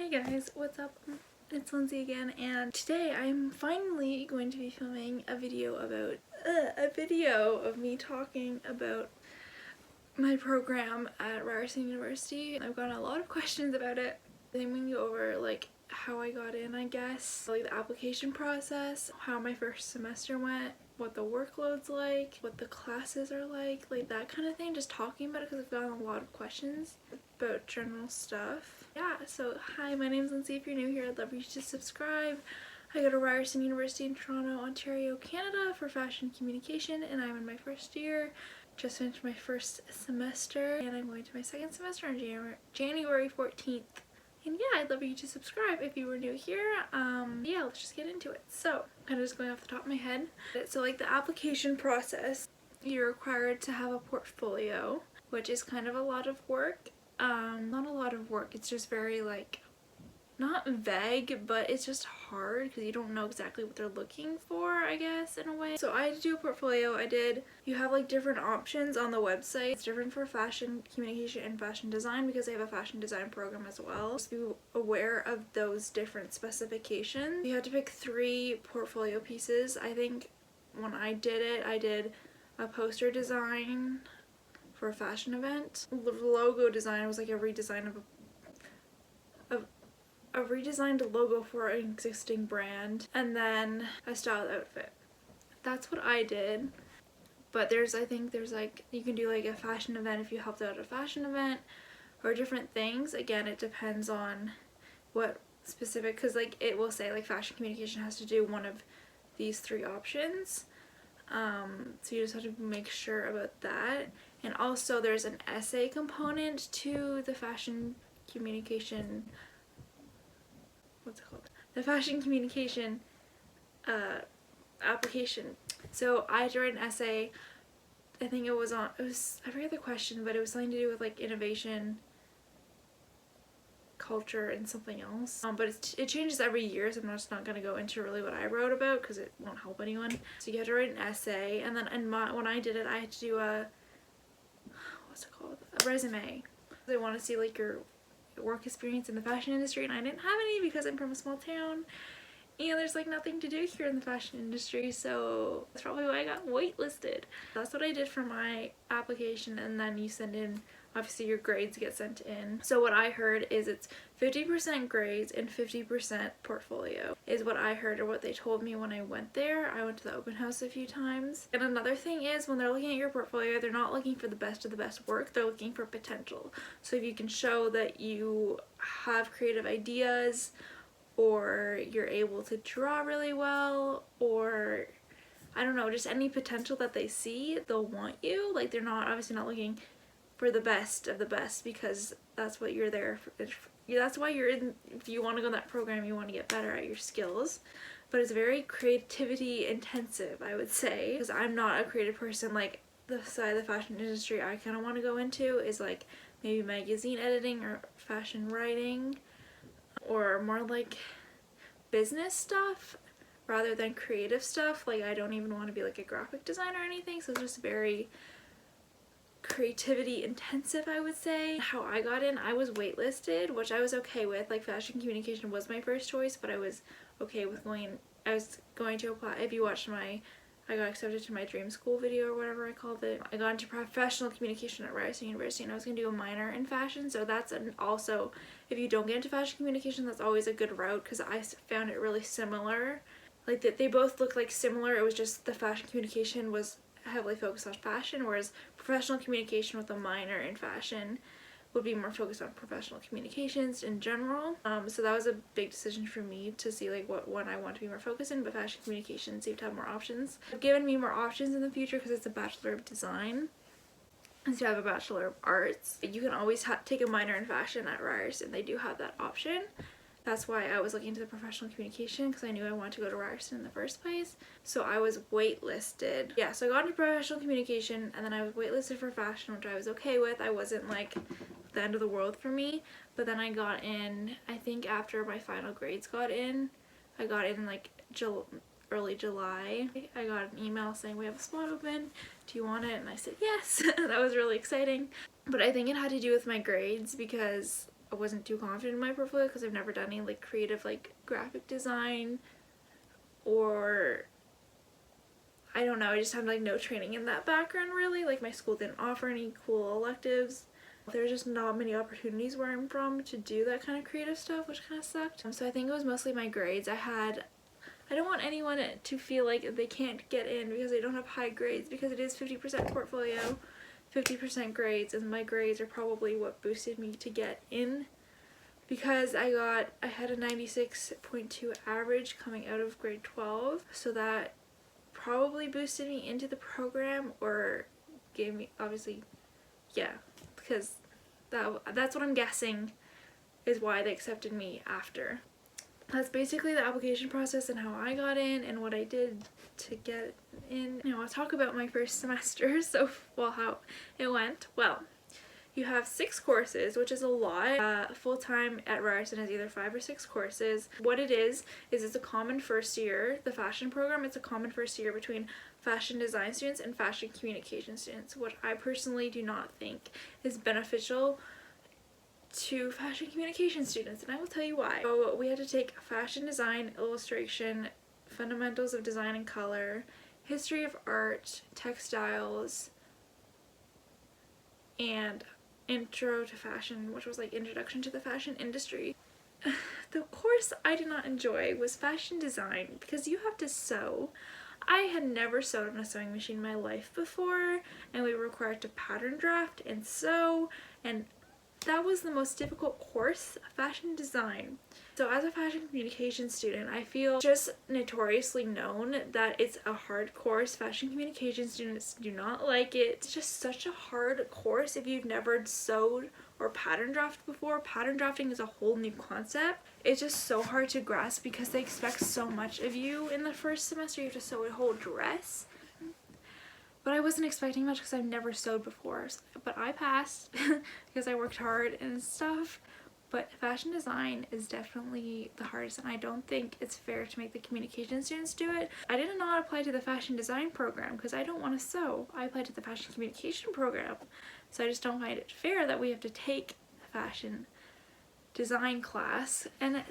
Hey guys, what's up? It's Lindsay again, and today I'm finally going to be filming a video of me talking about my program at Ryerson University. I've gotten a lot of questions about it. Then we can go over like how I got in, I guess, like the application process, how my first semester went, what the workload's like, what the classes are like that kind of thing. Just talking about it because I've gotten a lot of questions about general stuff. Yeah, so hi, my name's Lindsay. If you're new here, I'd love you to subscribe. I go to Ryerson University in Toronto, Ontario, Canada for fashion communication, and I'm in my first year. Just finished my first semester, and I'm going to my second semester on January 14th. And yeah, I'd love you to subscribe if you were new here. Yeah, let's just get into it. So, kind of just going off the top of my head. So like the application process, you're required to have a portfolio, which is kind of a lot of work. Not a lot of work, it's just very like, not vague, but it's just hard because you don't know exactly what they're looking for, I guess, in a way. So I had to do a portfolio. You have like different options on the website. It's different for fashion communication and fashion design because they have a fashion design program as well. Just be aware of those different specifications. You have to pick 3 portfolio pieces. I think when I did it, I did a poster design for a fashion event. The logo design was like a redesign of a redesigned logo for an existing brand, and then a styled outfit. That's what I did. But I think there's like, you can do like a fashion event if you helped out at a fashion event, or different things. Again, it depends on what specific, because like it will say like fashion communication has to do one of these 3 options. So you just have to make sure about that. And also there's an essay component to the fashion communication, the fashion communication application. So I had to write an essay. I think I forget the question, but it was something to do with like innovation, culture, and something else. But it changes every year, so I'm just not going to go into really what I wrote about because it won't help anyone. So you have to write an essay, and then when I did it, I had to do a resume. They want to see like your work experience in the fashion industry, and I didn't have any because I'm from a small town and there's like nothing to do here in the fashion industry, so that's probably why I got waitlisted. That's what I did for my application, and then you send in, obviously your grades get sent in. So what I heard is it's 50% grades and 50% portfolio is what I heard, or what they told me when I went there. I went to the open house a few times. And another thing is, when they're looking at your portfolio, they're not looking for the best of the best work, they're looking for potential. So if you can show that you have creative ideas, or you're able to draw really well, or I don't know, just any potential that they see, they'll want you. Like, they're obviously not looking for the best of the best, because that's what you're there for. That's why you're in. If you want to go in that program, you want to get better at your skills. But it's very creativity intensive, I would say, because I'm not a creative person. Like, the side of the fashion industry I kind of want to go into is like maybe magazine editing or fashion writing, or more like business stuff rather than creative stuff. Like, I don't even want to be like a graphic designer or anything, so it's just very creativity intensive, I would say. How I got in, I was waitlisted, which I was okay with. Like, fashion communication was my first choice, but I was okay with I was going to apply. If you watched I got accepted to my dream school video, or whatever I called it. I got into professional communication at Ryerson University, and I was going to do a minor in fashion. So that's also, if you don't get into fashion communication, that's always a good route, because I found it really similar. Like, they both look like similar. It was just the fashion communication was heavily focused on fashion, whereas professional communication with a minor in fashion would be more focused on professional communications in general. So that was a big decision for me to see like what one I want to be more focused in, but fashion communication seemed to have more options. It's given me more options in the future because it's a Bachelor of Design instead of a Bachelor of Arts. You can always take a minor in fashion at Ryerson. They do have that option. That's why I was looking into the professional communication, because I knew I wanted to go to Ryerson in the first place. So I was waitlisted. Yeah, so I got into professional communication, and then I was waitlisted for fashion, which I was okay with. I wasn't like the end of the world for me. But then I got in, I think after my final grades got in, I got in like early July. I got an email saying, we have a spot open, do you want it? And I said yes. That was really exciting. But I think it had to do with my grades, because I wasn't too confident in my portfolio because I've never done any like creative like graphic design, or I don't know, I just had like no training in that background really. Like my school didn't offer any cool electives. There's just not many opportunities where I'm from to do that kind of creative stuff, which kind of sucked. So I think it was mostly my grades. I don't want anyone to feel like they can't get in because they don't have high grades, because it is 50% portfolio, 50% grades, and my grades are probably what boosted me to get in, because I had a 96.2 average coming out of grade 12, so that probably boosted me into the program, or gave me, obviously, yeah, because that's what I'm guessing is why they accepted me after. That's basically the application process and how I got in and what I did to get in. Now I'll talk about my first semester. So, well, how it went. Well, you have 6 courses, which is a lot. Full-time at Ryerson is either 5 or 6 courses. What it is it's a common first year. The fashion program, it's a common first year between fashion design students and fashion communication students, which I personally do not think is beneficial to fashion communication students, and I will tell you why. So we had to take fashion design, illustration, fundamentals of design and color, history of art, textiles, and intro to fashion, which was like introduction to the fashion industry. The course I did not enjoy was fashion design, because you have to sew. I had never sewed on a sewing machine in my life before, and we were required to pattern draft and sew, and that was the most difficult course, fashion design. So as a fashion communication student, I feel just notoriously known that it's a hard course. Fashion communication students do not like it. It's just such a hard course if you've never sewed or pattern drafted before. Pattern drafting is a whole new concept. It's just so hard to grasp because they expect so much of you in the first semester. You have to sew a whole dress. But I wasn't expecting much because I've never sewed before. But I passed because I worked hard and stuff. But fashion design is definitely the hardest, and I don't think it's fair to make the communication students do it. I did not apply to the fashion design program because I don't want to sew. I applied to the fashion communication program. So I just don't find it fair that we have to take a fashion design class, and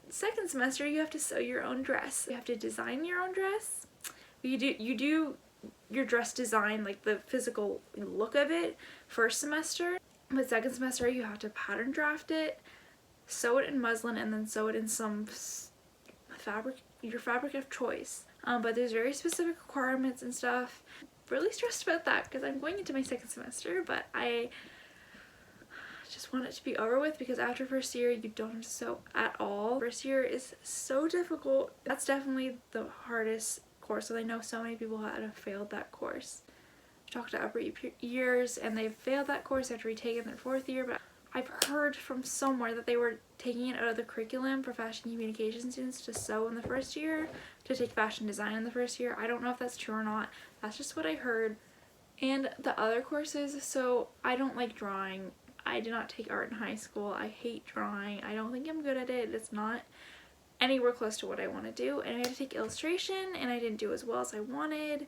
second semester you have to sew your own dress. You have to design your own dress. You do your dress design, like the physical look of it, first semester. But second semester you have to pattern draft it, sew it in muslin, and then sew it in some fabric, your fabric of choice. But there's very specific requirements and stuff. Really stressed about that because I'm going into my second semester, but I just want it to be over with because after first year you don't have to sew at all. First year is so difficult. That's definitely the hardest course, and I know so many people that have failed that course. I've talked to upper years and they've failed that course after retaking their 4th year, but I've heard from somewhere that they were taking it out of the curriculum for fashion communication students to sew in the first year, to take fashion design in the first year. I don't know if that's true or not. That's just what I heard. And the other courses, so I don't like drawing. I did not take art in high school. I hate drawing. I don't think I'm good at it. It's not anywhere close to what I want to do. And I had to take illustration and I didn't do as well as I wanted.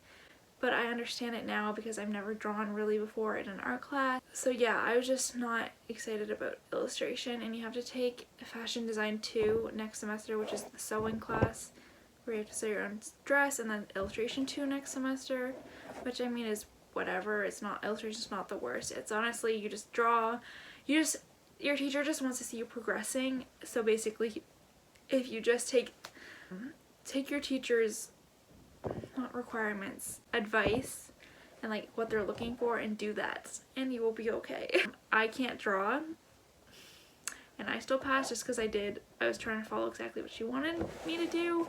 But I understand it now because I've never drawn really before in an art class. So yeah, I was just not excited about illustration. And you have to take fashion design 2 next semester, which is the sewing class, where you have to sew your own dress, and then illustration 2 next semester, which I mean is whatever. It's not, illustration's not the worst. It's honestly, you just draw, your teacher just wants to see you progressing. So basically, if you just take your teacher's, not requirements, advice and like what they're looking for and do that, and you will be okay. I can't draw and I still passed just because I was trying to follow exactly what she wanted me to do.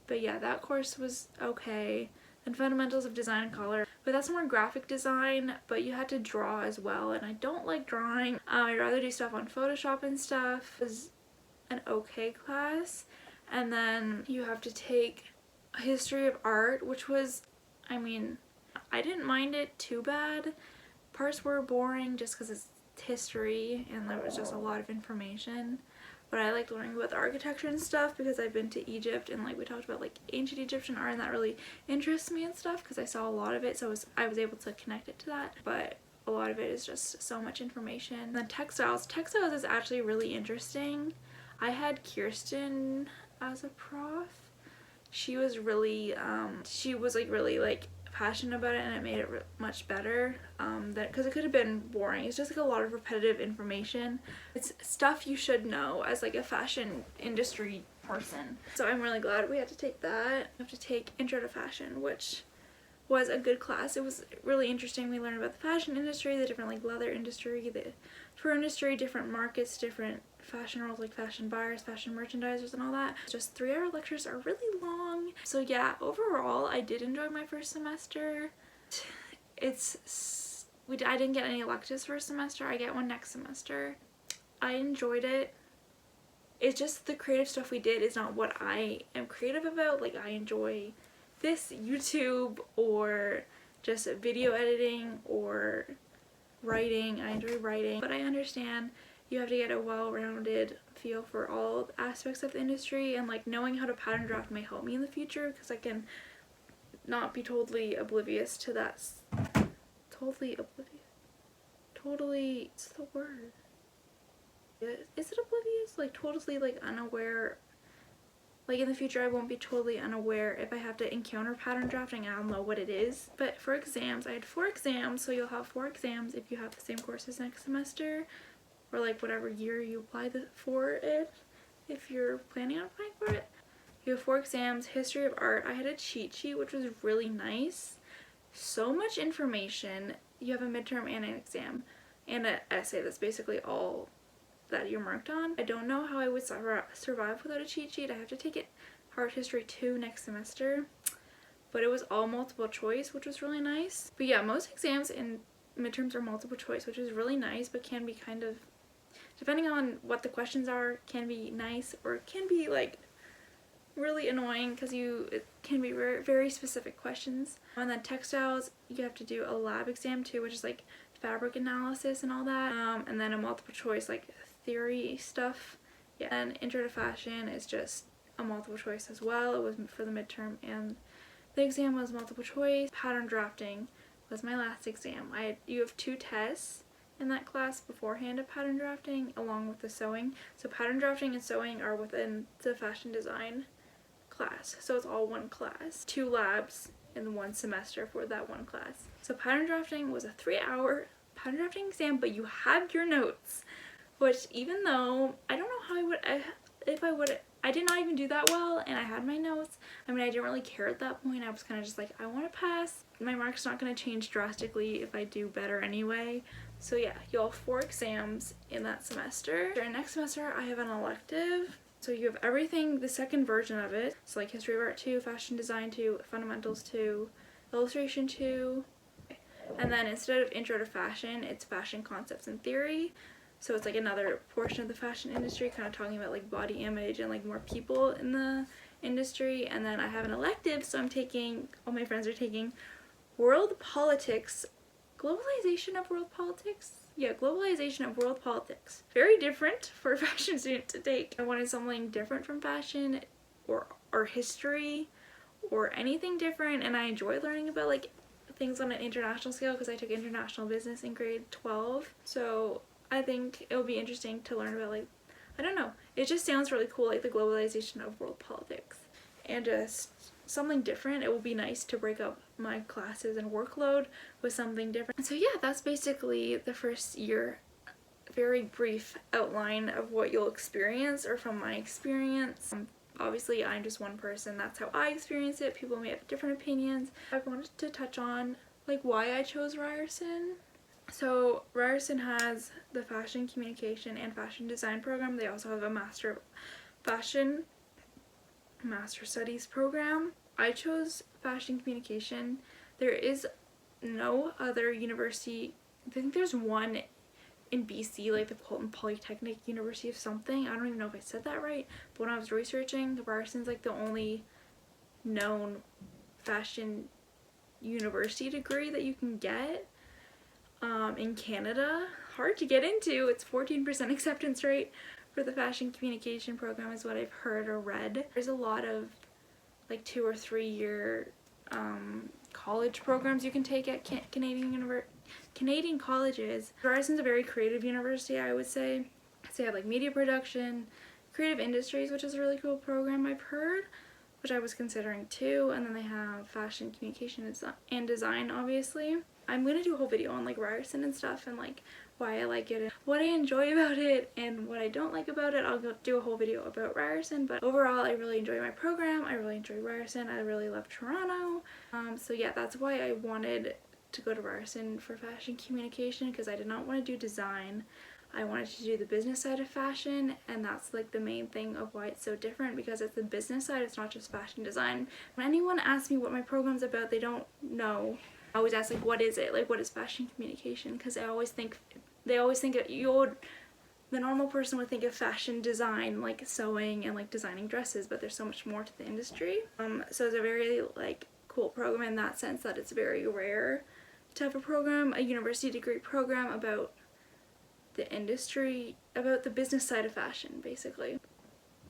But yeah, that course was okay. And fundamentals of design and color, but that's more graphic design, but you had to draw as well, and I don't like drawing. I'd rather do stuff on Photoshop and stuff. It was an okay class. And then you have to take history of art, which was, I mean, I didn't mind it too bad. Parts were boring just because it's history and there was just a lot of information, but I liked learning about the architecture and stuff because I've been to Egypt and like we talked about like ancient Egyptian art, and that really interests me and stuff because I saw a lot of it, so I was able to connect it to that. But a lot of it is just so much information. And then textiles is actually really interesting. I had Kirsten as a prof. She was really really like passionate about it, and it made it much better because it could have been boring. It's just like a lot of repetitive information. It's stuff you should know as like a fashion industry person. So I'm really glad we had to take that. We have to take Intro to Fashion, which was a good class. It was really interesting. We learned about the fashion industry, the different like leather industry, the fur industry, different markets, different fashion roles like fashion buyers, fashion merchandisers, and all that. Just 3-hour lectures are really long. So yeah, overall I did enjoy my first semester. I didn't get any electives first semester. I get one next semester. I enjoyed it. It's just the creative stuff we did is not what I am creative about. Like, I enjoy this YouTube or just video editing or writing. I enjoy writing, but I understand you have to get a well-rounded feel for all aspects of the industry, and like knowing how to pattern draft may help me in the future because I can not be totally oblivious to that. Totally, what's the word? Is it oblivious? Like totally like unaware. Like in the future I won't be totally unaware if I have to encounter pattern drafting, and I'll know what it is. But for exams, I had 4 exams, so you'll have 4 exams if you have the same courses next semester, or like whatever year you apply for it, if you're planning on applying for it. You have 4 exams. History of art, I had a cheat sheet which was really nice. So much information. You have a midterm and an exam and an essay. That's basically all that you're marked on. I don't know how I would survive without a cheat sheet. I have to take it Art History 2 next semester, but it was all multiple choice, which was really nice. But yeah, most exams and midterms are multiple choice, which is really nice, but can be kind of, depending on what the questions are, can be nice or it can be like really annoying because it can be very, very specific questions. And then textiles, you have to do a lab exam too, which is like fabric analysis and all that, and then a multiple choice like theory stuff. Yeah, and Intro to Fashion is just a multiple choice as well. It was for the midterm and the exam was multiple choice. Pattern drafting was my last exam. You have 2 tests in that class beforehand of pattern drafting along with the sewing. So pattern drafting and sewing are within the fashion design class, so it's all one class. 2 labs in 1 semester for that 1 class. So pattern drafting was a 3-hour pattern drafting exam, but you have your notes, which even though I don't know how I did not even do that well, and I had my notes. I mean, I didn't really care at that point. I was kind of just like, I want to pass. My mark's not going to change drastically if I do better anyway. So yeah, you'll have 4 exams in that semester. During next semester, I have an elective. So you have everything, the second version of it. So like History of Art 2, Fashion Design 2, Fundamentals 2, Illustration 2. And then instead of Intro to Fashion, it's Fashion Concepts and Theory. So it's like another portion of the fashion industry, kind of talking about like body image and like more people in the industry. And then I have an elective, so all my friends are taking World Politics, Globalization of World Politics? Yeah, Globalization of World Politics. Very different for a fashion student to take. I wanted something different from fashion or history or anything different, and I enjoy learning about like things on an international scale because I took international business in grade 12. So I think it will be interesting to learn about, like, I don't know, it just sounds really cool, like the globalization of world politics, and just something different. It will be nice to break up my classes and workload with something different. So yeah, that's basically the first year, very brief outline of what you'll experience, or from my experience. Obviously I'm just one person, that's how I experience it. People may have different opinions. I wanted to touch on like why I chose Ryerson. So Ryerson has the Fashion Communication and Fashion Design program. They also have a Master Studies program. I chose Fashion Communication. There is no other university, I think there's one in BC, like the Colton Polytechnic University of something. I don't even know if I said that right, but when I was researching, Ryerson's like the only known fashion university degree that you can get in Canada. Hard to get into. It's 14% acceptance rate for the Fashion Communication program is what I've heard or read. There's a lot of like 2 or 3 year college programs you can take at Canadian Canadian colleges. Ryerson's a very creative university, I would say. So they have like media production, creative industries, which is a really cool program I've heard, which I was considering too, and then they have fashion, communication, and design, obviously. I'm gonna do a whole video on like Ryerson and stuff, and like why I like it and what I enjoy about it and what I don't like about it. I'll do a whole video about Ryerson, but overall I really enjoy my program. I really enjoy Ryerson. I really love Toronto. So yeah, that's why I wanted to go to Ryerson for fashion communication, because I did not want to do design. I wanted to do the business side of fashion, and that's like the main thing of why it's so different, because it's the business side, it's not just fashion design. When anyone asks me what my program's about, they don't know. I always ask like, what is it? Like, what is fashion communication? Because they always think the normal person would think of fashion design like sewing and like designing dresses, but there's so much more to the industry. So it's a very like cool program in that sense, that it's very rare to have a program, a university degree program about the industry, about the business side of fashion, basically.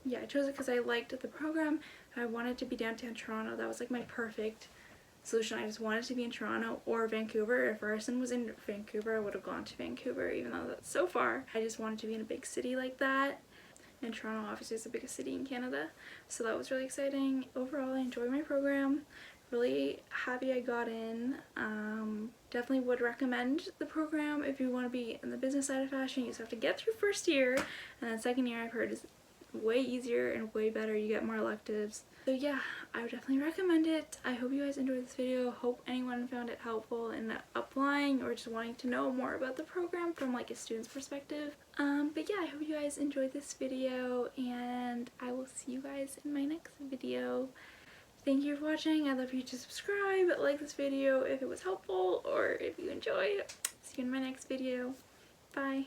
Yeah, I chose it because I liked the program. I wanted to be downtown Toronto. That was like my perfect solution. I just wanted to be in Toronto or Vancouver. If Ryerson was in Vancouver, I would have gone to Vancouver, even though that's so far. I just wanted to be in a big city like that. And Toronto obviously is the biggest city in Canada, so that was really exciting. Overall, I enjoyed my program. Really happy I got in. Definitely would recommend the program if you want to be in the business side of fashion. You just have to get through first year, and then second year I've heard is way easier and way better. You get more electives. So yeah, I would definitely recommend it. I hope you guys enjoyed this video. Hope anyone found it helpful in applying or just wanting to know more about the program from like a student's perspective. But yeah, I hope you guys enjoyed this video, and I will see you guys in my next video. Thank you for watching. I'd love for you to subscribe, like this video if it was helpful or if you enjoyed. See you in my next video. Bye.